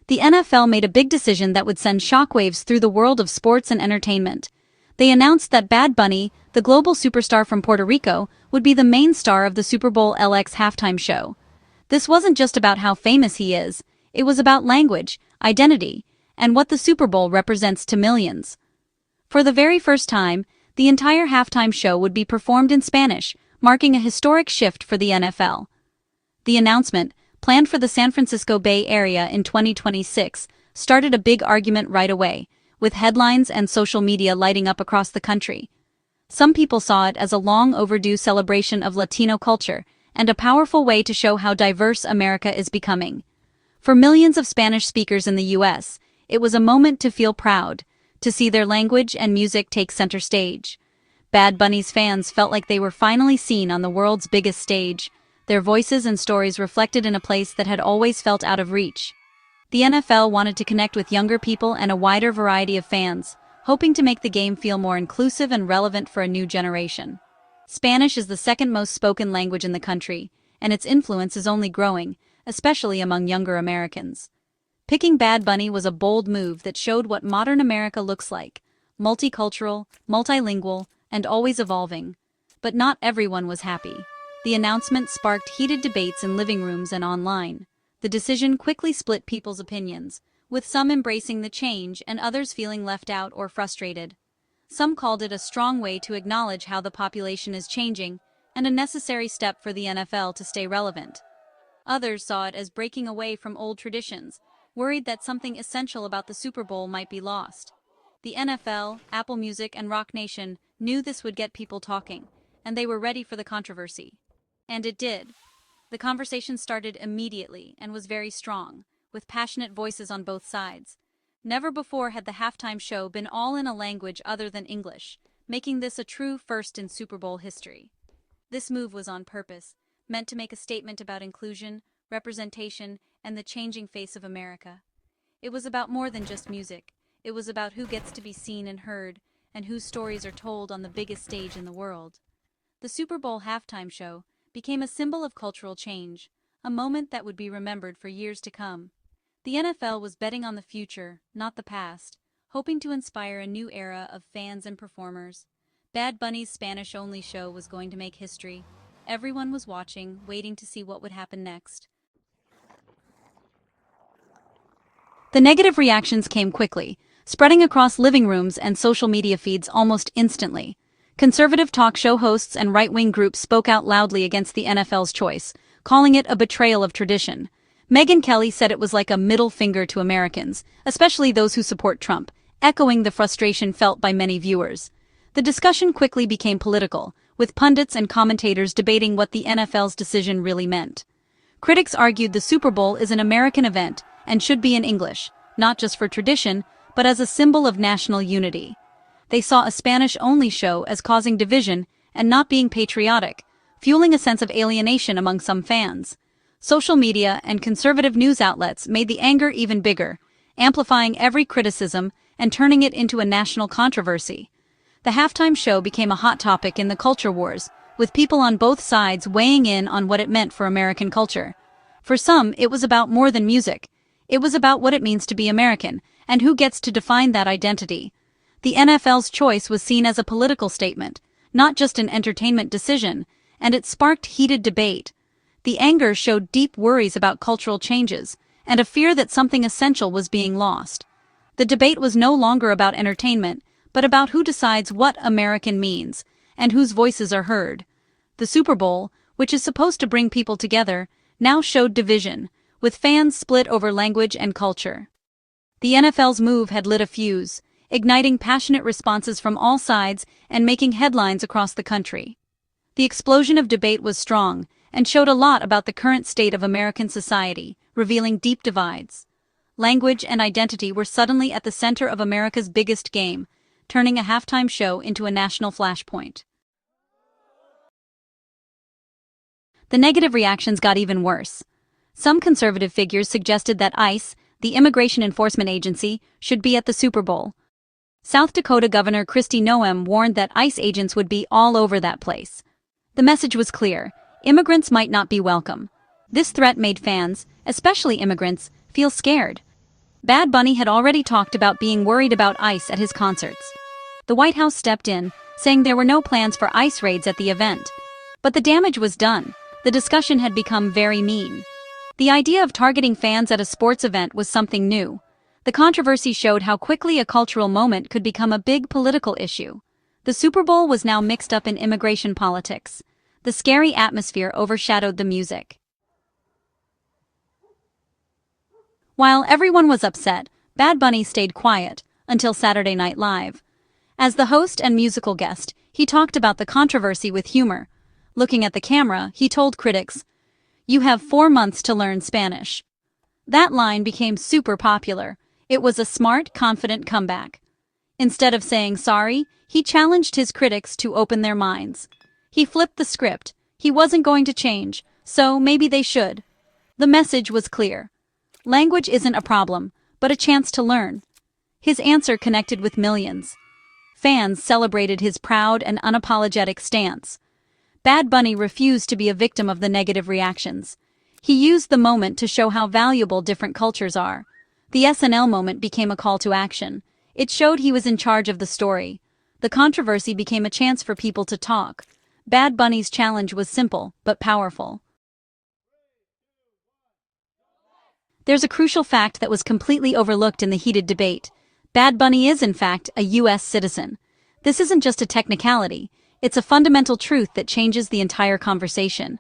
the NFL made a big decision that would send shockwaves through the world of sports and entertainment. They announced that Bad Bunny, the global superstar from Puerto Rico, would be the main star of the Super Bowl LX halftime show. This wasn't just about how famous he is, it was about language, identity, and what the Super Bowl represents to millions. For the very first time, the entire halftime show would be performed in Spanish, marking a historic shift for the NFL. The announcement, planned for the San Francisco Bay Area in 2026, started a big argument right away, with headlines and social media lighting up across the country. Some people saw it as a long-overdue celebration of Latino culture and a powerful way to show how diverse America is becoming. For millions of Spanish speakers in the U.S., it was a moment to feel proud, to see their language and music take center stage. Bad Bunny's fans felt like they were finally seen on the world's biggest stage, their voices and stories reflected in a place that had always felt out of reach. The NFL wanted to connect with younger people and a wider variety of fans, hoping to make the game feel more inclusive and relevant for a new generation. Spanish is the second most spoken language in the country, and its influence is only growing, especially among younger Americans. Picking Bad Bunny was a bold move that showed what modern America looks like: multicultural, multilingual, and always evolving. But not everyone was happy. The announcement sparked heated debates in living rooms and online. The decision quickly split people's opinions, with some embracing the change and others feeling left out or frustrated. Some called it a strong way to acknowledge how the population is changing and a necessary step for the NFL to stay relevant. Others saw it as breaking away from old traditions, worried that something essential about the Super Bowl might be lost. The NFL, Apple Music, and Rock Nation knew this would get people talking, and they were ready for the controversy. And it did. The conversation started immediately and was very strong, with passionate voices on both sides. Never before had the halftime show been all in a language other than English, making this a true first in Super Bowl history. This move was on purpose, meant to make a statement about inclusion, representation, and the changing face of America. It was about more than just music. It was about who gets to be seen and heard, and whose stories are told on the biggest stage in the world. The Super Bowl halftime show became a symbol of cultural change, a moment that would be remembered for years to come. The NFL was betting on the future, not the past, hoping to inspire a new era of fans and performers. Bad Bunny's Spanish-only show was going to make history. Everyone was watching, waiting to see what would happen next. The negative reactions came quickly, spreading across living rooms and social media feeds almost instantly. Conservative talk show hosts and right-wing groups spoke out loudly against the NFL's choice, calling it a betrayal of tradition. Megyn Kelly said it was like a middle finger to Americans, especially those who support Trump, echoing the frustration felt by many viewers. The discussion quickly became political, with pundits and commentators debating what the NFL's decision really meant. Critics argued the Super Bowl is an American event and should be in English, not just for tradition, but as a symbol of national unity. They saw a Spanish-only show as causing division and not being patriotic, fueling a sense of alienation among some fans. Social media and conservative news outlets made the anger even bigger, amplifying every criticism and turning it into a national controversy. The halftime show became a hot topic in the culture wars, with people on both sides weighing in on what it meant for American culture. For some, it was about more than music. It was about what it means to be American, and who gets to define that identity. The NFL's choice was seen as a political statement, not just an entertainment decision, and it sparked heated debate. The anger showed deep worries about cultural changes, and a fear that something essential was being lost. The debate was no longer about entertainment, but about who decides what American means, and whose voices are heard. The Super Bowl, which is supposed to bring people together, now showed division, with fans split over language and culture. The NFL's move had lit a fuse, igniting passionate responses from all sides and making headlines across the country. The explosion of debate was strong and showed a lot about the current state of American society, revealing deep divides. Language and identity were suddenly at the center of America's biggest game, turning a halftime show into a national flashpoint. The negative reactions got even worse. Some conservative figures suggested that ICE, the Immigration Enforcement Agency, should be at the Super Bowl. South Dakota Governor Kristi Noem warned that ICE agents would be all over that place. The message was clear: immigrants might not be welcome. This threat made fans, especially immigrants, feel scared. Bad Bunny had already talked about being worried about ICE at his concerts. The White House stepped in, saying there were no plans for ICE raids at the event. But the damage was done. The discussion had become very mean. The idea of targeting fans at a sports event was something new. The controversy showed how quickly a cultural moment could become a big political issue. The Super Bowl was now mixed up in immigration politics. The scary atmosphere overshadowed the music. While everyone was upset, Bad Bunny stayed quiet until Saturday Night Live. As the host and musical guest, he talked about the controversy with humor. Looking at the camera, he told critics, "You have 4 months to learn Spanish." That line became super popular. It was a smart, confident comeback. Instead of saying sorry, he challenged his critics to open their minds. He flipped the script. He wasn't going to change, so maybe they should. The message was clear. Language isn't a problem, but a chance to learn. His answer connected with millions. Fans celebrated his proud and unapologetic stance. Bad Bunny refused to be a victim of the negative reactions. He used the moment to show how valuable different cultures are. The SNL moment became a call to action. It showed he was in charge of the story. The controversy became a chance for people to talk. Bad Bunny's challenge was simple, but powerful. There's a crucial fact that was completely overlooked in the heated debate. Bad Bunny is, in fact, a U.S. citizen. This isn't just a technicality. It's a fundamental truth that changes the entire conversation.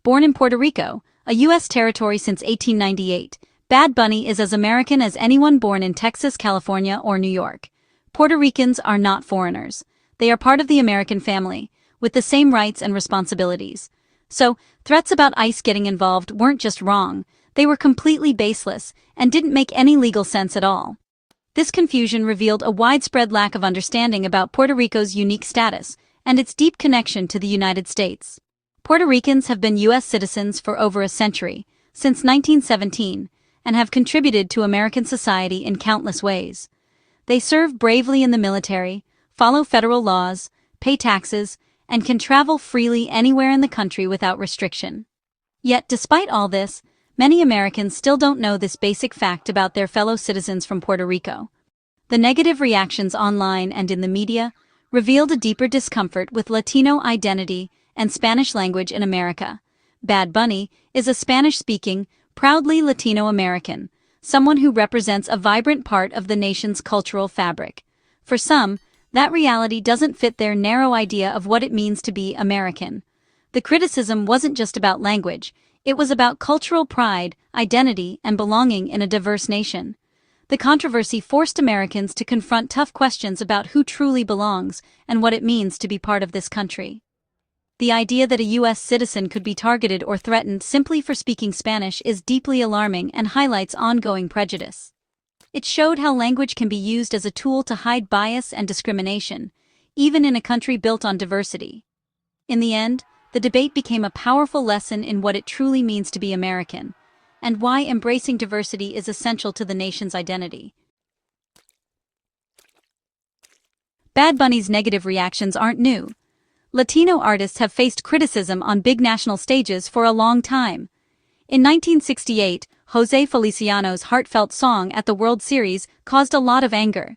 Born in Puerto Rico, a U.S. territory since 1898, Bad Bunny is as American as anyone born in Texas, California, or New York. Puerto Ricans are not foreigners. They are part of the American family, with the same rights and responsibilities. So, threats about ICE getting involved weren't just wrong. They were completely baseless and didn't make any legal sense at all. This confusion revealed a widespread lack of understanding about Puerto Rico's unique status and its deep connection to the United States. Puerto Ricans have been U.S. citizens for over a century, since 1917, and have contributed to American society in countless ways. They serve bravely in the military, follow federal laws, pay taxes, and can travel freely anywhere in the country without restriction. Yet, despite all this, many Americans still don't know this basic fact about their fellow citizens from Puerto Rico. The negative reactions online and in the media revealed a deeper discomfort with Latino identity and Spanish language in America. Bad Bunny is a Spanish-speaking, proudly Latino American, someone who represents a vibrant part of the nation's cultural fabric. For some, that reality doesn't fit their narrow idea of what it means to be American. The criticism wasn't just about language. It was about cultural pride, identity, and belonging in a diverse nation. The controversy forced Americans to confront tough questions about who truly belongs and what it means to be part of this country. The idea that a U.S. citizen could be targeted or threatened simply for speaking Spanish is deeply alarming and highlights ongoing prejudice. It showed how language can be used as a tool to hide bias and discrimination, even in a country built on diversity. In the end, the debate became a powerful lesson in what it truly means to be American, and why embracing diversity is essential to the nation's identity. Bad Bunny's negative reactions aren't new. Latino artists have faced criticism on big national stages for a long time. In 1968, Jose Feliciano's heartfelt song at the World Series caused a lot of anger.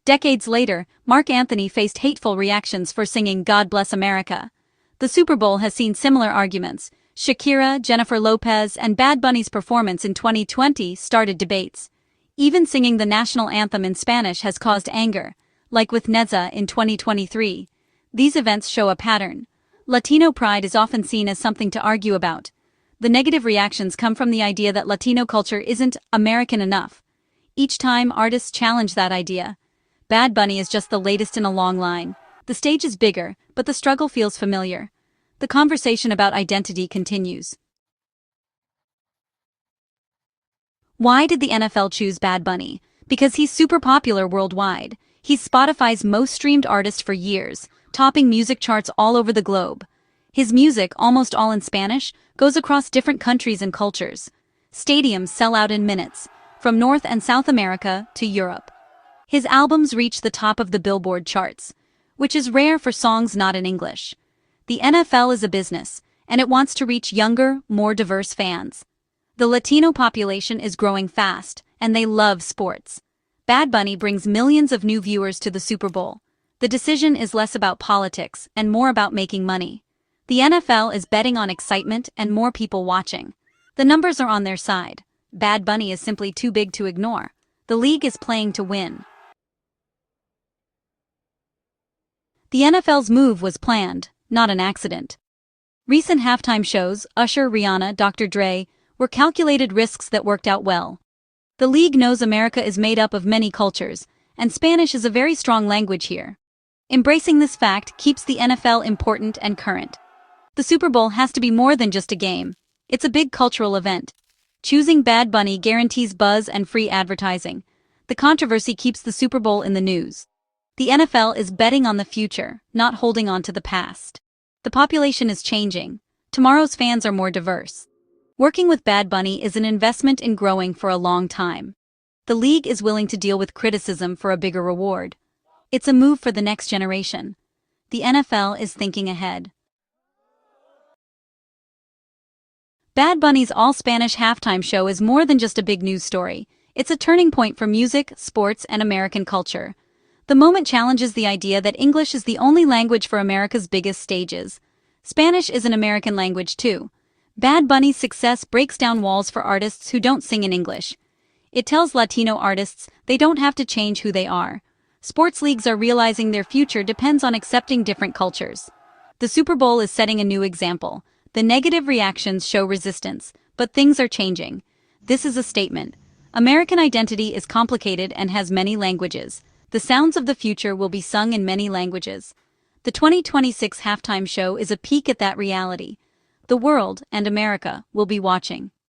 Decades later, Mark Anthony faced hateful reactions for singing "God Bless America." The Super Bowl has seen similar arguments. Shakira, Jennifer Lopez, and Bad Bunny's performance in 2020 started debates. Even singing the national anthem in Spanish has caused anger, like with Neza in 2023. These events show a pattern. Latino pride is often seen as something to argue about. The negative reactions come from the idea that Latino culture isn't American enough. Each time, artists challenge that idea. Bad Bunny is just the latest in a long line. The stage is bigger, but the struggle feels familiar. The conversation about identity continues. Why did the NFL choose Bad Bunny? Because he's super popular worldwide. He's Spotify's most streamed artist for years, topping music charts all over the globe. His music, almost all in Spanish, goes across different countries and cultures. Stadiums sell out in minutes, from North and South America to Europe. His albums reach the top of the Billboard charts, which is rare for songs not in English. The NFL is a business, and it wants to reach younger, more diverse fans. The Latino population is growing fast, and they love sports. Bad Bunny brings millions of new viewers to the Super Bowl. The decision is less about politics and more about making money. The NFL is betting on excitement and more people watching. The numbers are on their side. Bad Bunny is simply too big to ignore. The league is playing to win. The NFL's move was planned, not an accident. Recent halftime shows, Usher, Rihanna, Dr. Dre, were calculated risks that worked out well. The league knows America is made up of many cultures, and Spanish is a very strong language here. Embracing this fact keeps the NFL important and current. The Super Bowl has to be more than just a game. It's a big cultural event. Choosing Bad Bunny guarantees buzz and free advertising. The controversy keeps the Super Bowl in the news. The NFL is betting on the future, not holding on to the past. The population is changing. Tomorrow's fans are more diverse. Working with Bad Bunny is an investment in growing for a long time. The league is willing to deal with criticism for a bigger reward. It's a move for the next generation. The NFL is thinking ahead. Bad Bunny's all-Spanish halftime show is more than just a big news story. It's a turning point for music, sports, and American culture. The moment challenges the idea that English is the only language for America's biggest stages. Spanish is an American language too. Bad Bunny's success breaks down walls for artists who don't sing in English. It tells Latino artists they don't have to change who they are. Sports leagues are realizing their future depends on accepting different cultures. The Super Bowl is setting a new example. The negative reactions show resistance, but things are changing. This is a statement. American identity is complicated and has many languages. The sounds of the future will be sung in many languages. The 2026 halftime show is a peek at that reality. The world, and America, will be watching.